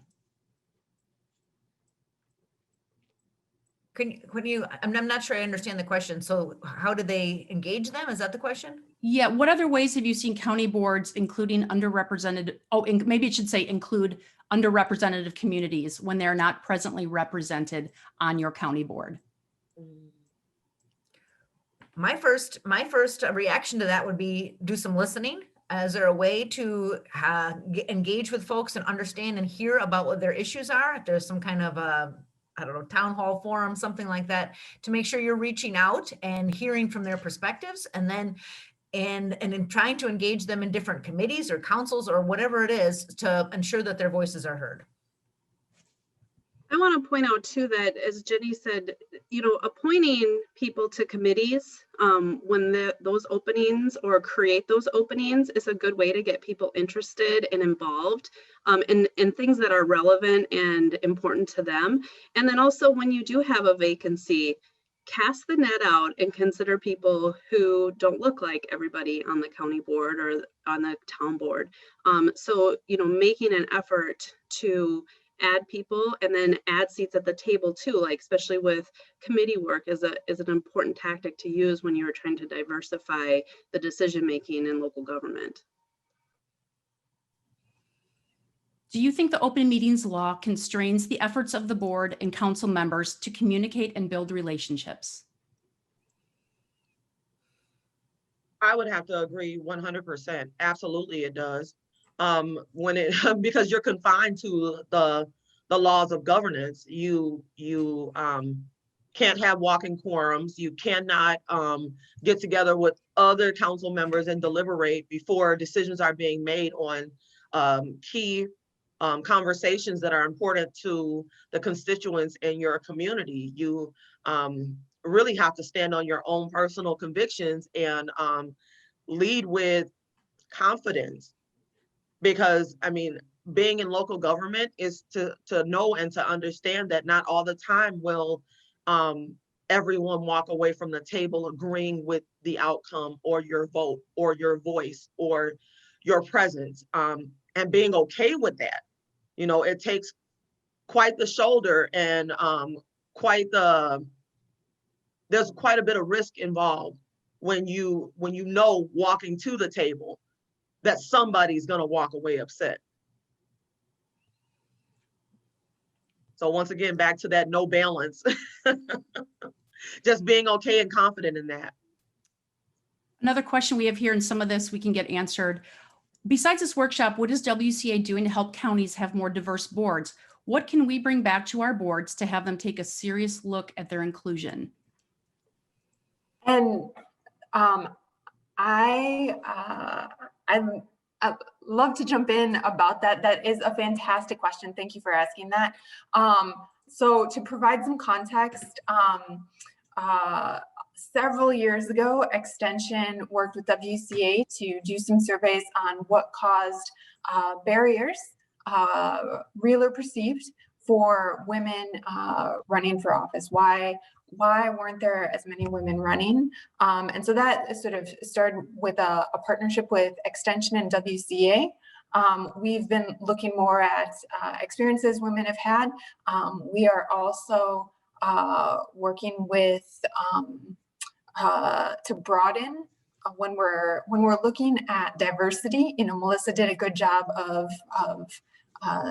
Can you, I'm not sure I understand the question. So how do they engage them? Is that the question? Yeah, what other ways have you seen county boards, including underrepresented, maybe it should say include underrepresented communities when they're not presently represented on your county board? My first reaction to that would be do some listening. Is there a way to engage with folks and understand and hear about what their issues are? If there's some kind of I don't know, town hall forum, something like that, to make sure you're reaching out and hearing from their perspectives, and then and in trying to engage them in different committees or councils or whatever it is to ensure that their voices are heard. I want to point out too that, as Jenny said, you know, appointing people to committees when those openings or create those openings is a good way to get people interested and involved in things that are relevant and important to them. And then also when you do have a vacancy, cast the net out and consider people who don't look like everybody on the county board or on the town board. So, you know, making an effort to add people and then add seats at the table too, like especially with committee work is an important tactic to use when you're trying to diversify the decision making in local government. Do you think the open meetings law constrains the efforts of the board and council members to communicate and build relationships? I would have to agree 100%. Absolutely, it does. When it because you're confined to the laws of governance, you can't have walking quorums. You cannot get together with other council members and deliberate before decisions are being made on key conversations that are important to the constituents in your community. You really have to stand on your own personal convictions and lead with confidence. Because I mean, being in local government is to know and to understand that not all the time will everyone walk away from the table agreeing with the outcome or your vote or your voice or your presence, and being okay with that. You know, it takes quite the shoulder and there's quite a bit of risk involved when you know walking to the table that somebody's going to walk away upset. So once again, back to that no balance, just being okay and confident in that. Another question we have here, and some of this we can get answered. Besides this workshop, what is WCA doing to help counties have more diverse boards? What can we bring back to our boards to have them take a serious look at their inclusion? And I love to jump in about that. That is a fantastic question. Thank you for asking that. So to provide some context, several years ago, Extension worked with WCA to do some surveys on what caused barriers, real or perceived, for women running for office. Why weren't there as many women running? And so that sort of started with a partnership with Extension and WCA. We've been looking more at experiences women have had. We are also working with to broaden when we're looking at diversity. You know, Melissa did a good job of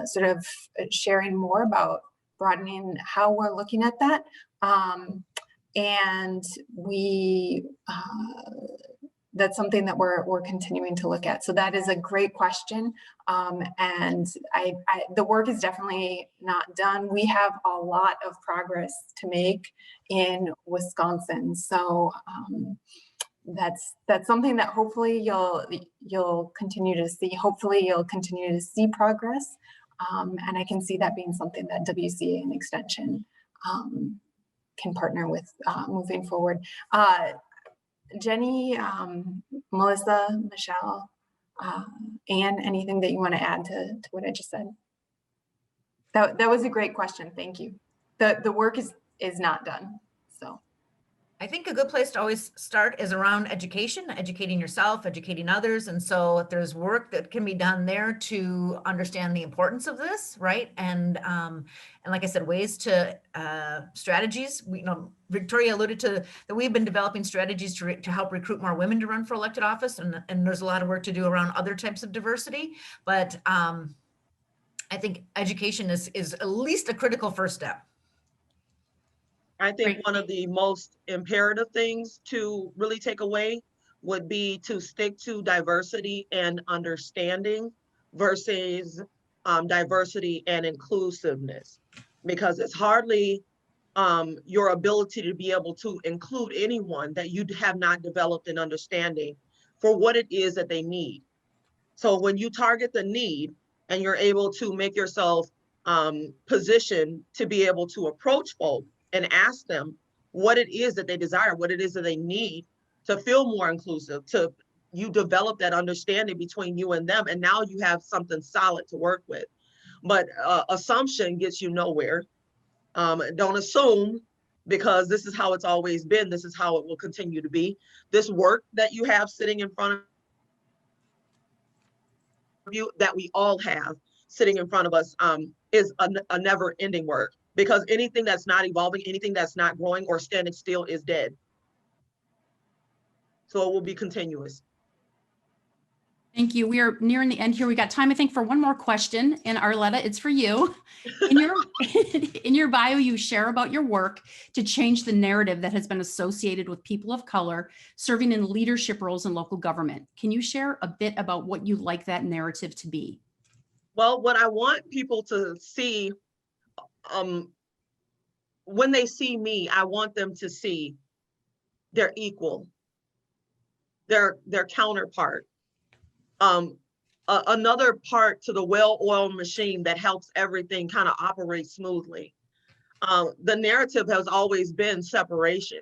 sort of sharing more about broadening how we're looking at that. And we, that's something that we're continuing to look at. So that is a great question. And the work is definitely not done. We have a lot of progress to make in Wisconsin. So that's something that hopefully you'll continue to see. Hopefully you'll continue to see progress. And I can see that being something that WCA and Extension can partner with moving forward. Jenny, Melissa, Michelle, Anne, anything that you want to add to what I just said? That was a great question. Thank you. The work is not done. So I think a good place to always start is around education, educating yourself, educating others. And so if there's work that can be done there to understand the importance of this, right? And like I said, ways to strategies. Victoria alluded to that we've been developing strategies to help recruit more women to run for elected office, and there's a lot of work to do around other types of diversity. But I think education is at least a critical first step. I think one of the most imperative things to really take away would be to stick to diversity and understanding versus diversity and inclusiveness, because it's hardly your ability to be able to include anyone that you have not developed an understanding for what it is that they need. So when you target the need and you're able to make yourself positioned to be able to approach folk and ask them what it is that they desire, what it is that they need to feel more inclusive, you develop that understanding between you and them, and now you have something solid to work with. But assumption gets you nowhere. Don't assume, because this is how it's always been. This is how it will continue to be. This work that you have sitting in front of you, that we all have sitting in front of us, is a never-ending work. Because anything that's not evolving, anything that's not growing or standing still is dead. So it will be continuous. Thank you. We are nearing the end here. We got time, I think, for one more question. And Arletta, it's for you. In your bio, you share about your work to change the narrative that has been associated with people of color serving in leadership roles in local government. Can you share a bit about what you'd like that narrative to be? Well, what I want people to see, when they see me, I want them to see their equal, their counterpart, another part to the well-oiled machine that helps everything kind of operate smoothly. The narrative has always been separation.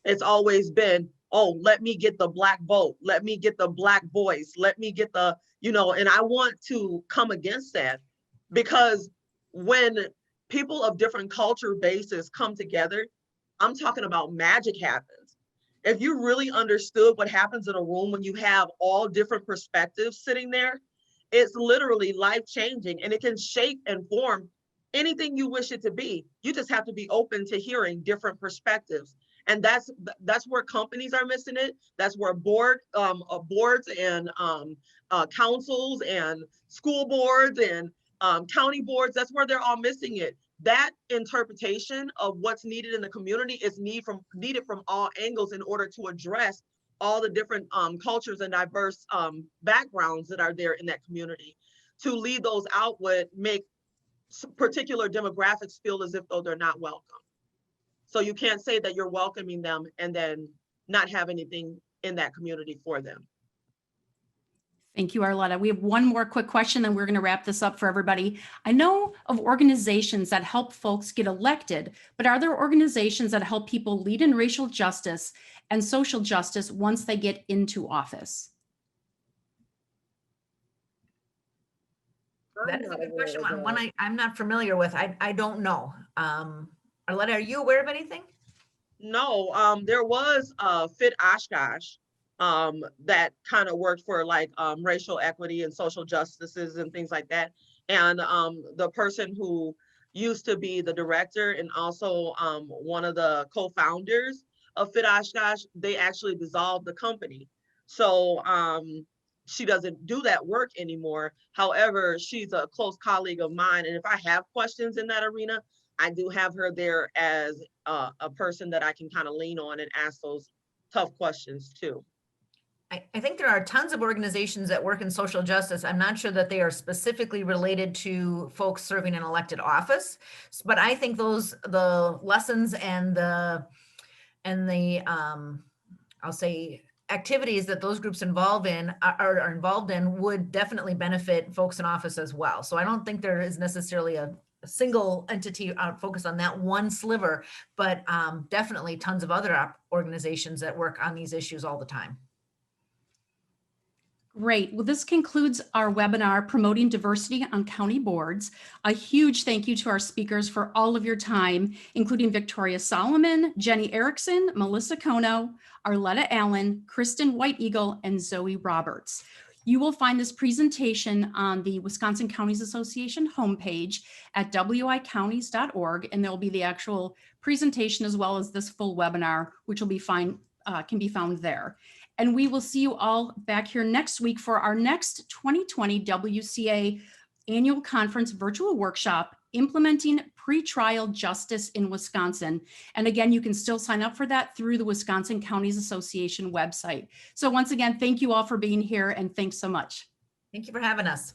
It's always been, oh, let me get the Black vote, let me get the Black voice, let me get the, and I want to come against that, because when people of different culture bases come together, I'm talking about magic happens. If you really understood what happens in a room when you have all different perspectives sitting there, it's literally life-changing, and it can shape and form anything you wish it to be. You just have to be open to hearing different perspectives. And that's where companies are missing it. That's where boards and councils and school boards and county boards, that's where they're all missing it. That interpretation of what's needed in the community is needed from all angles in order to address all the different cultures and diverse backgrounds that are there in that community. To leave those out would make particular demographics feel as if though they're not welcome. So you can't say that you're welcoming them and then not have anything in that community for them. Thank you, Arletta. We have one more quick question, then we're going to wrap this up for everybody. I know of organizations that help folks get elected, but are there organizations that help people lead in racial justice and social justice once they get into office? That is a good question. One I'm not familiar with. I don't know. Arletta, are you aware of anything? No, there was Fit Oshkosh that kind of worked for like racial equity and social justices and things like that. And the person who used to be the director and also one of the co-founders of Fit Oshkosh, they actually dissolved the company. So she doesn't do that work anymore. However, she's a close colleague of mine. And if I have questions in that arena, I do have her there as a person that I can kind of lean on and ask those tough questions too. I think there are tons of organizations that work in social justice. I'm not sure that they are specifically related to folks serving in elected office, but I think the lessons and the I'll say activities that those groups are involved in would definitely benefit folks in office as well. So I don't think there is necessarily a single entity focused on that one sliver, but definitely tons of other organizations that work on these issues all the time. Great. Well, this concludes our webinar, Promoting Diversity on County Boards. A huge thank you to our speakers for all of your time, including Victoria Solomon, Jenny Erickson, Melissa Kono, Arletta Allen, Kristin White Eagle, and Zoe Roberts. You will find this presentation on the Wisconsin Counties Association homepage at wicounties.org, and there will be the actual presentation as well as this full webinar, which will be can be found there. And we will see you all back here next week for our next 2020 WCA Annual Conference Virtual Workshop, Implementing Pretrial Justice in Wisconsin. And again, you can still sign up for that through the Wisconsin Counties Association website. So once again, thank you all for being here and thanks so much. Thank you for having us.